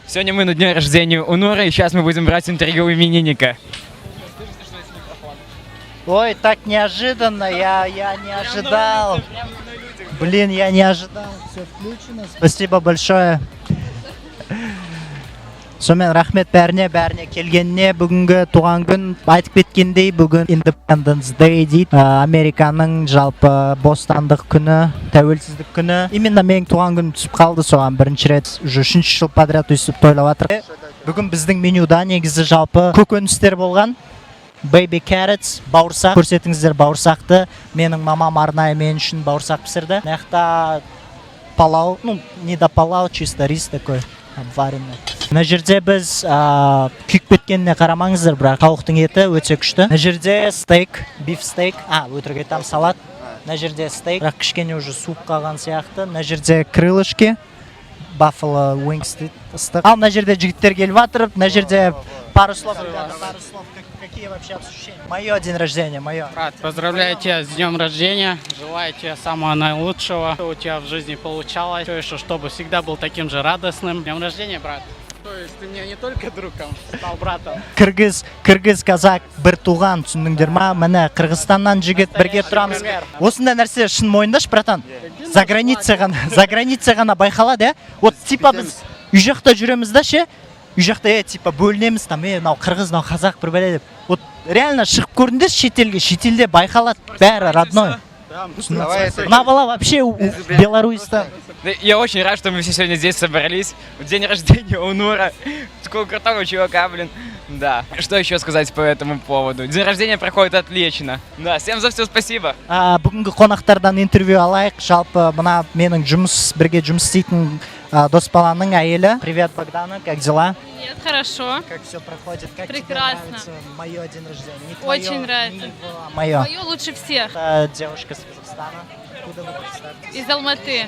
Сегодня мы на дне рождения у Нуры, и сейчас мы будем брать интервью у именинника. Ой, так неожиданно, я не ожидал. Блин, я не ожидал. Все включено. Спасибо большое. Сонымен рахмет бәріне келгеніне. Бүгінгі туған күн айтып кеткендей, бүгін Independence Day дейді. Американың жалпы бостандық күні, тәуелсіздік күні. Именно менің туған күнім түсіп қалды соған бірінші рет. Уже 3-ші жыл подряд өйстіп тойлап жатыр. Бүгін біздің менюда негізі жалпы көкөністер болған. Baby carrots, бауырсақ. Көрсетіңіздер бауырсақты. Менің мамам арнайы мен үшін бауырсақ пісірді. Мына палау, ну, не до палау, чисто рис такой. Обваренный. Мына жерде біз күйіп кеткеніне қарамаңыздар, бірақ тауықтың еті өте күшті. Мына жерде стейк, биф стейк. Өтірік айтам, салат. Мына жерде стейк, бірақ кішкене уже суып қалған сияқты. Мына жерде крылышки, buffalo wings дейді, ыстық. Ал мына жерде жігіттер келіп жатыр. Мына жерде пару слов. Какие вообще ощущения? Мое день рождения, мое. Брат, поздравляю тебя с днем рождения. Желаю тебе самого наилучшего, что у тебя в жизни получалось. Чтобы всегда был таким же радостным. С днем рождения, брат. То есть ты мне не только другом, стал братом. Кыргыз, казак, бір туған, түсіндіңдер ма? Міне Қырғызстаннан жігіт бірге тұрамыз. Осындай нәрсе шын мойындаш, братан. За граница ғана байқалады, Вот типа біз үй жақта жүреміз да ше. Үй жақта типа бөлінеміз, там мынау қырғыз, мынау қазақ бір бәле деп. Вот реально шығып көріңдер шетелге, шетелде байқалады, бәрі родной. Мына бала вообще Беларусьта. Я очень рад, что мы все сегодня здесь собрались. День рождения у Нура. Такого крутого чувака, блин. Да. Что еще сказать по этому поводу? День рождения проходит отлично. Да, всем за все спасибо. Бүгінгі қонақтардан интервью алайық. Жалпы мына менің бірге жұмыс істейтін дос баланың әйелі. Привет, Богдана, как дела? Нет, хорошо. Как все проходит? Как Прекрасно. тебе нравится мое день рождения? Не Очень твое, нравится. не мое. Мое лучше всех. Это девушка с Казахстана. Куда вы представитесь? Из Алматы.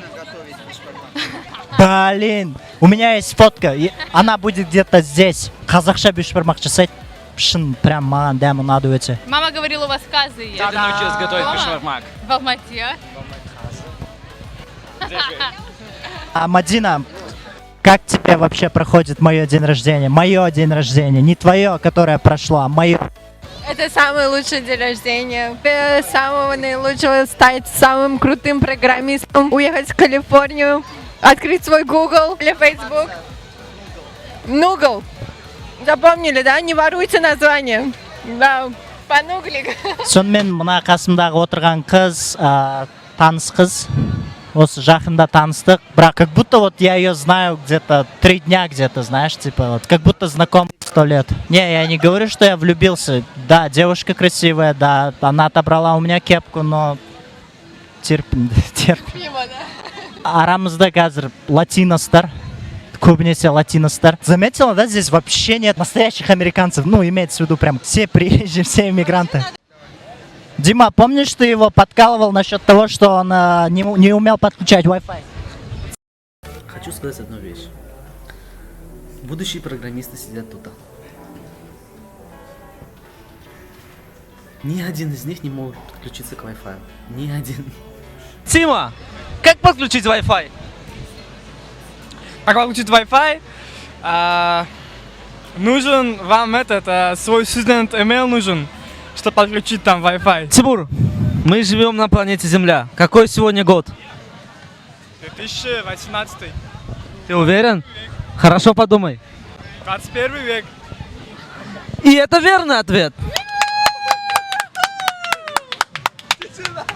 Блин, у меня есть фотка. Она будет где-то здесь. Қазақша бешбармақ жасайды. Шын, прям маған дәмі ұнады өте. Мама говорила, у вас казы есть. Где ты научилась готовить Дома? бешбармак? В Алмате. Мадина, как тебе вообще проходит мое день рождения? Мое день рождения, не твое, которое прошло, а мое. Это самый лучший день рождения. Самого наилучшего стать самым крутым программистом, уехать в Калифорнию, открыть свой Google или Facebook. Нугл. Запомнили, да? Не воруйте название. Да, понуглик. Сонымен мына қасымдағы отырған қыз, таныс қыз. Осы жақында таныстық, бірақ как будто вот я ее знаю где-то 3 дня где-то, знаешь, типа вот как будто знаком 100 лет. Не, я не говорю, что я влюбился. Да, девушка красивая, да, она отобрала у меня кепку, но терпим. Арамызда қазір латиностар, көбінесе латиностар. Заметила, да, здесь вообще нет настоящих американцев, ну, имеется в виду прям все приезжие, все иммигранты. Дима, помнишь, ты его подкалывал насчет того, что он не умел подключать Wi-Fi? Хочу сказать одну вещь. Будущие программисты сидят тут. Ни один из них не может подключиться к Wi-Fi. Ни один. Тима, как подключить Wi-Fi? Как подключить Wi-Fi? Нужен вам свой student email нужен, чтобы подключить там Wi-Fi. Тимур, мы живем на планете Земля. Какой сегодня год? 2018. Ты уверен? Хорошо подумай. 21 век. И это верный ответ.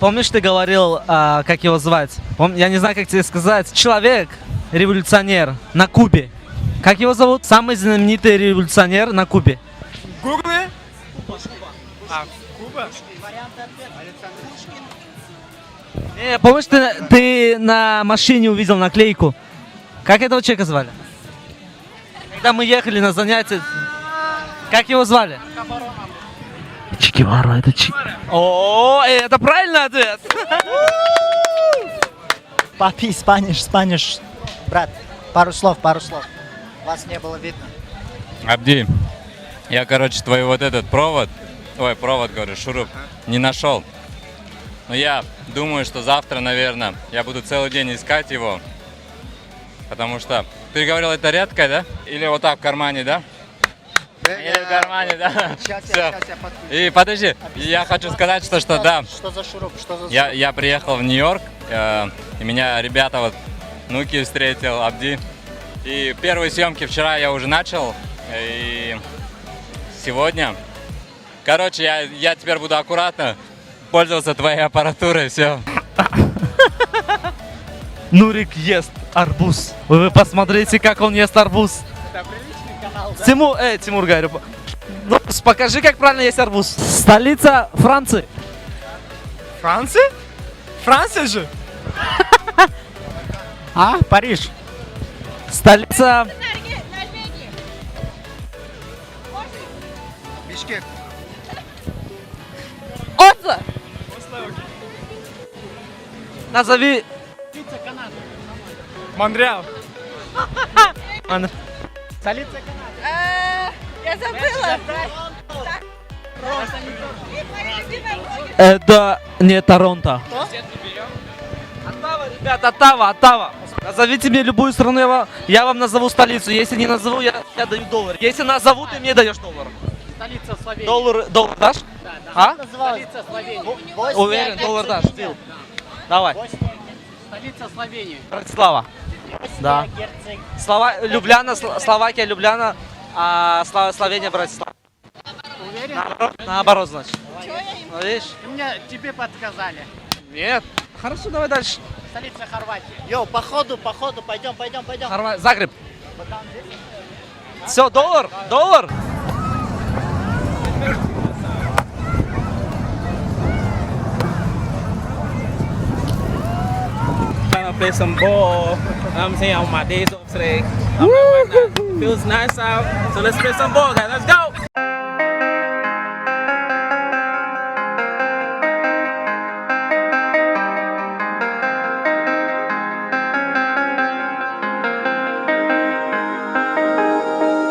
Помнишь, ты говорил, как его звать? Я не знаю, как тебе сказать. Человек, революционер на Кубе. Как его зовут? Самый знаменитый революционер на Кубе. Гугле? Куба? Помнишь, ты на машине увидел наклейку? Как этого человека звали? Когда мы ехали на занятия, как его звали? Че Гевара, это О, это правильный ответ! Папи, Спаниш. Брат, пару слов. Вас не было видно. Абди, я, твой вот этот провод, шуруп, не нашел. Но я думаю, что завтра, наверное, я буду целый день искать его, потому что Ты говорил, это редко, да? Или вот так в кармане, да? Или в кармане, да? Всё. И подожди, я хочу сказать, что да. Что за шуруп? Что за Я приехал в Нью-Йорк, и меня ребята, вот, Нуки встретил, Абди. И первые съемки вчера я уже начал, и сегодня. Короче, я теперь буду аккуратно пользоваться твоей аппаратурой, все. Нурик ест арбуз. Вы посмотрите, как он ест арбуз. Это приличный канал, да? Тимур, говорю. Ну, покажи, как правильно есть арбуз. Столица Франции. Франция? Франция же? А, Париж. Столица... Осло. Назови... Монреал. Столица Канады. Я забыла. Это не Торонто. Оттава, ребят, Оттава. Назовите мне любую страну, я вам назову столицу. Если не назову, я даю доллар. Если назову, ты мне даешь доллар. Столица Словении. Доллар дашь? Да, да. А? Столица Словении. Уверен, доллар дашь. Дил. Давай. Столица Словении. Братислава. Да. Любляна, Словакия, Любляна, а Словения, Братислава. Уверен? Наоборот, значит. Ну, видишь? Тебе подсказали. Нет. Хорошо, давай дальше. Столица Хорватии. Йоу, походу, пойдем. Загреб. Все, доллар. Trying to play some ball. I'm saying on my days off today. I'm like, why not? It feels nice out. So let's play some ball, guys. Let's go.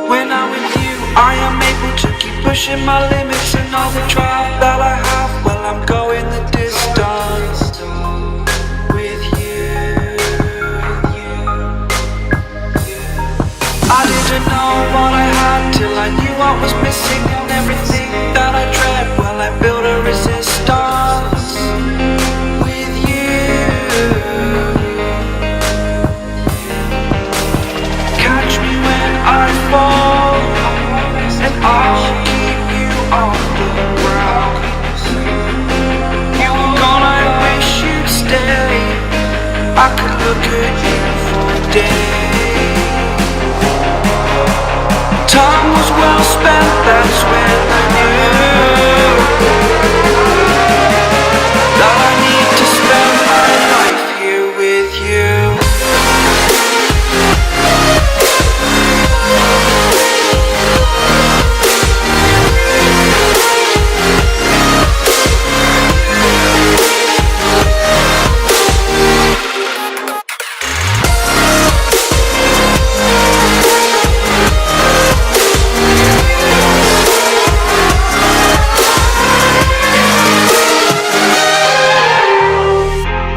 When I'm with you, I am able to keep pushing my limits, and all the drive that I have, well, I'm going the distance with you. I didn't know what I had till I knew I was missing, and everything that I dread, well, I built a resistance with you. Catch me when I fall, and I'll keep you off the ground. You were gone, I wish you'd stay. I could look at you for days. Time was well spent, that's when I knew that I need to spend my life here with you.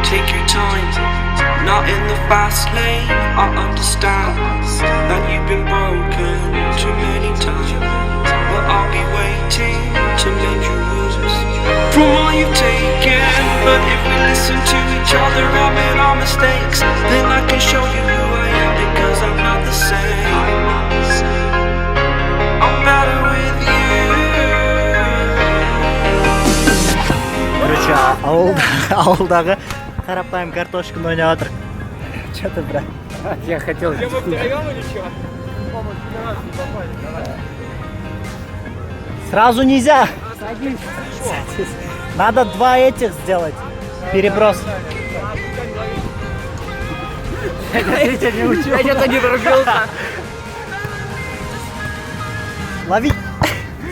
Take your time, not in the fast lane. I understand that you've been broken too many times, but I'll be waiting to mend your wounds from all you've taken. But if we listen to each other, admit our mistakes, then I can show you who I am, because I'm not the same. I'm better with you. Короче, ауылдағы қарапайым картошканы ойнап жатыр. Что-то, брат. Я хотел... Сразу нельзя. Садись. Надо два этих сделать. Переброс. Я тебя не учу. Я что-то не врубился. Лови.